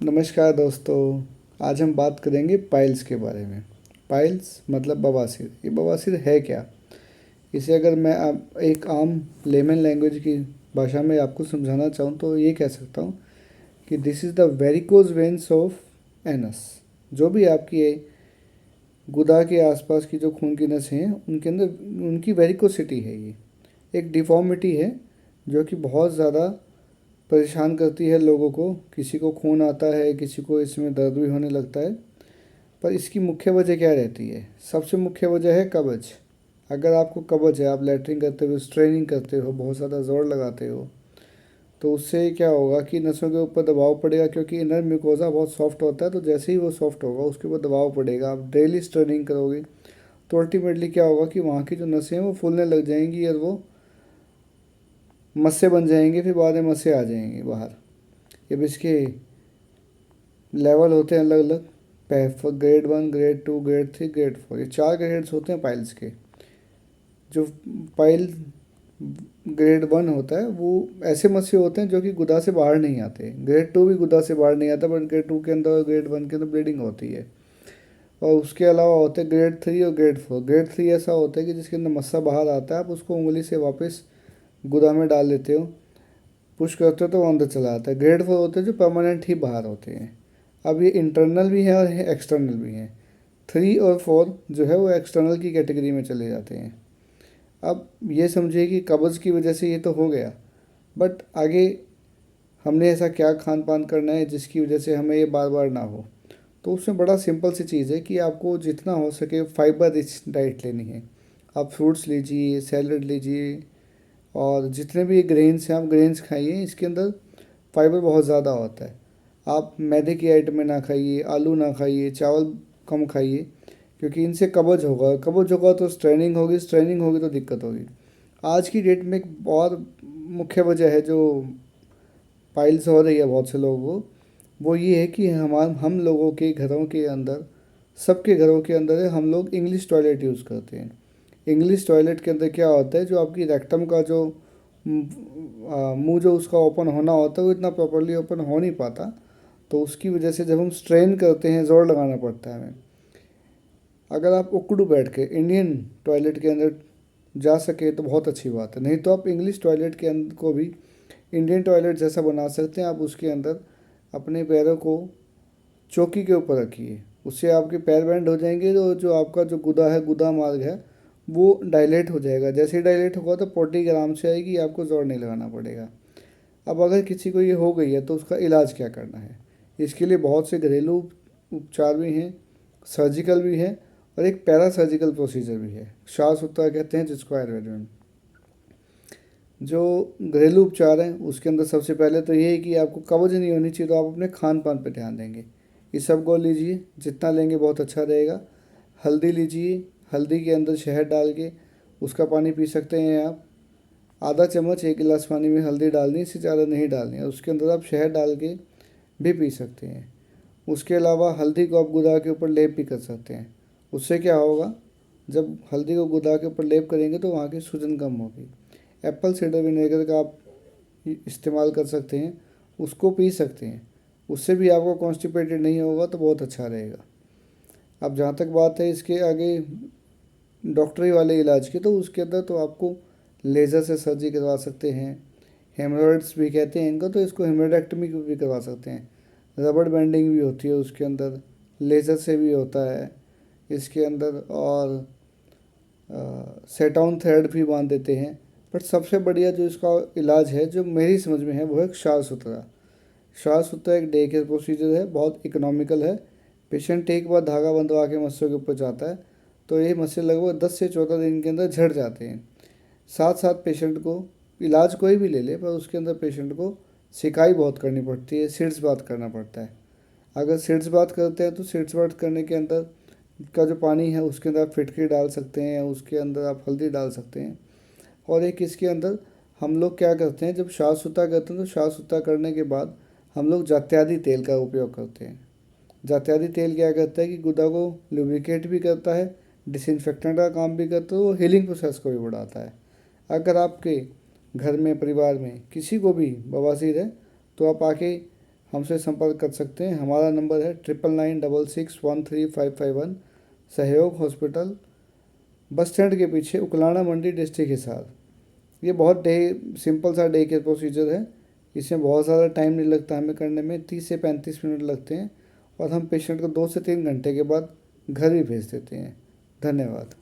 नमस्कार दोस्तों। आज हम बात करेंगे पाइल्स के बारे में। पाइल्स मतलब बवासीर। ये बवासीर है क्या? इसे अगर मैं आप एक आम लेमन लैंग्वेज की भाषा में आपको समझाना चाहूँ तो ये कह सकता हूँ कि this is the varicose veins of anus. जो भी आपकी गुदा के आसपास की जो खून की नसें हैं उनके अंदर उनकी वेरिकोसिटी है। ये एक डिफॉर्मिटी है जो कि बहुत ज़्यादा परेशान करती है लोगों को। किसी को खून आता है, किसी को इसमें दर्द भी होने लगता है। पर इसकी मुख्य वजह क्या रहती है? सबसे मुख्य वजह है कब्ज। अगर आपको कब्ज है, आप लैट्रिन करते हुए स्ट्रेनिंग करते हो, बहुत ज़्यादा ज़ोर लगाते हो, तो उससे क्या होगा कि नसों के ऊपर दबाव पड़ेगा, क्योंकि इनर म्यूकोजा बहुत सॉफ्ट होता है। तो जैसे ही वो सॉफ्ट होगा उसके ऊपर दबाव पड़ेगा। आप डेली स्ट्रेनिंग करोगे तो अल्टीमेटली क्या होगा कि वहाँ की जो नसें हैं वो फूलने लग जाएंगी और वो मस्से बन जाएंगे। फिर बाद में मस्से आ जाएंगे बाहर। जब इसके लेवल होते हैं अलग अलग, ग्रेड 1, ग्रेड 2, ग्रेड 3, ग्रेड 4, ये 4 ग्रेड्स होते हैं पाइल्स के। जो पाइल ग्रेड 1 होता है वो ऐसे मस्से होते हैं जो कि गुदा से बाहर नहीं आते। ग्रेड 2 भी गुदा से बाहर नहीं आता, बट ग्रेड 2 के अंदर और ग्रेड 1 के अंदर ब्लीडिंग होती है। और उसके अलावा होते हैं ग्रेड 3 और ग्रेड 4। ग्रेड 3 ऐसा होता है कि जिसके अंदर मस्सा बाहर आता है, आप उसको उंगली से वापस गुदा में डाल लेते हो, पुश करते हो तो वो अंदर चला आता है। ग्रेड 4 होते हैं जो परमानेंट ही बाहर होते हैं। अब ये इंटरनल भी है और एक्सटर्नल भी है। 3 और 4 जो है वो एक्सटर्नल की कैटेगरी में चले जाते हैं। अब ये समझिए कि कब्ज़ की वजह से ये तो हो गया, बट आगे हमने ऐसा क्या खान पान करना है जिसकी वजह से हमें ये बार बार ना हो? तो उसमें बड़ा सिंपल सी चीज़ है कि आपको जितना हो सके फाइबर रिच डाइट लेनी है। आप फ्रूट्स लीजिए, सैलड लीजिए, और जितने भी ग्रेन्स हैं आप ग्रेन्स खाइए। इसके अंदर फाइबर बहुत ज़्यादा होता है। आप मैदे की आइटमें ना खाइए, आलू ना खाइए, चावल कम खाइए, क्योंकि इनसे कब्ज होगा। कब्ज होगा तो स्ट्रेनिंग होगी, स्ट्रेनिंग होगी तो दिक्कत होगी। आज की डेट में एक बहुत मुख्य वजह है जो पाइल्स हो रही है बहुत से लोगों को, वो ये है कि हम लोगों के घरों के अंदर, सबके घरों के अंदर है, हम लोग इंग्लिश टॉयलेट यूज़ करते हैं। इंग्लिश टॉयलेट के अंदर क्या होता है, जो आपकी रेक्टम का जो मुंह जो उसका ओपन होना होता है वो इतना प्रॉपरली ओपन हो नहीं पाता। तो उसकी वजह से जब हम स्ट्रेन करते हैं ज़ोर लगाना पड़ता है हमें। अगर आप उकड़ू बैठ के इंडियन टॉयलेट के अंदर जा सके तो बहुत अच्छी बात है, नहीं तो आप इंग्लिश टॉयलेट के अंदर को भी इंडियन टॉयलेट जैसा बना सकते हैं। आप उसके अंदर अपने पैरों को चौकी के ऊपर रखिए, उससे आपके पैर बैंड हो जाएंगे। तो जो आपका जो गुदा है, गुदा मार्ग है, वो डायलेट हो जाएगा। जैसे ही डायलेट होगा तो पोटी आराम से आएगी, आपको जोर नहीं लगाना पड़ेगा। अब अगर किसी को ये हो गई है तो उसका इलाज क्या करना है? इसके लिए बहुत से घरेलू उपचार भी हैं, सर्जिकल भी है, और एक पैरा सर्जिकल प्रोसीजर भी है, श्वास उत्तर कहते हैं जिसको आयुर्वेद में। जो घरेलू उपचार हैं उसके अंदर सबसे पहले तो ये है कि आपको कब्ज नहीं होनी चाहिए, तो आप अपने खान पान पर ध्यान देंगे। ये सब को लीजिए, जितना लेंगे बहुत अच्छा रहेगा। हल्दी लीजिए, हल्दी के अंदर शहद डाल के उसका पानी पी सकते हैं आप। आधा चम्मच 1 गिलास पानी में हल्दी डालनी, इससे ज़्यादा नहीं डालनी है। उसके अंदर आप शहद डाल के भी पी सकते हैं। उसके अलावा हल्दी को आप गुदा के ऊपर लेप भी कर सकते हैं। उससे क्या होगा, जब हल्दी को गुदा के ऊपर लेप करेंगे तो वहाँ की सूजन कम होगी। एप्पल साइडर विनेगर का आप इस्तेमाल कर सकते हैं, उसको पी सकते हैं। उससे भी आपको कॉन्स्टिपेटेड नहीं होगा तो बहुत अच्छा रहेगा। अब जहाँ तक बात है इसके आगे डॉक्टरी वाले इलाज की, तो उसके अंदर तो आपको लेज़र से सर्जरी करवा सकते हैं। हेमरॉइड्स भी कहते हैं इनको, तो इसको हेमरोइडेक्टमी भी करवा सकते हैं। रबड़ बैंडिंग भी होती है उसके अंदर, लेज़र से भी होता है इसके अंदर, और सेटाउन थ्रेड भी बांध देते हैं। बट सबसे बढ़िया जो इसका इलाज है जो मेरी समझ में है वो है श्वास सुतरा। श्वास सुतरा एक डे केयर प्रोसीजर है, बहुत इकोनॉमिकल है। पेशेंट एक बार धागा बंधवा के मस्सों के ऊपर जाता है तो ये मस्से लगभग 10 से 14 दिन के अंदर झड़ जाते हैं। साथ साथ पेशेंट को इलाज कोई भी ले ले, पर उसके अंदर पेशेंट को सिकाई बहुत करनी पड़ती है, सिट्स बात करना पड़ता है। अगर सिट्स बात करते हैं तो सिट्स बात करने के अंदर का जो पानी है उसके अंदर आप फिटकरी डाल सकते हैं, उसके अंदर आप हल्दी डाल सकते हैं। और एक इसके अंदर हम लोग क्या करते हैं, जब श्वास सुता करते हैं तो श्वास सुता करने के बाद हम लोग जात्यादी तेल का उपयोग करते हैं। जात्यादी तेल क्या करता है कि गुदा को लुब्रिकेट भी करता है, डिसइंफेक्टेंट का काम भी करता है, वो हीलिंग प्रोसेस को भी बढ़ाता है। अगर आपके घर में, परिवार में किसी को भी बवासीर है तो आप आके हमसे संपर्क कर सकते हैं। हमारा नंबर है 9996613551। सहयोग हॉस्पिटल, बस स्टैंड के पीछे, उकलाना मंडी, डिस्ट्रिक्ट हिसार। ये बहुत सिंपल सा डे केयर प्रोसीजर है। इसमें बहुत ज़्यादा टाइम नहीं लगता हमें करने में, 30 से 35 मिनट लगते हैं और हम पेशेंट को 2 से 3 घंटे के बाद घर भी भेज देते हैं। धन्यवाद।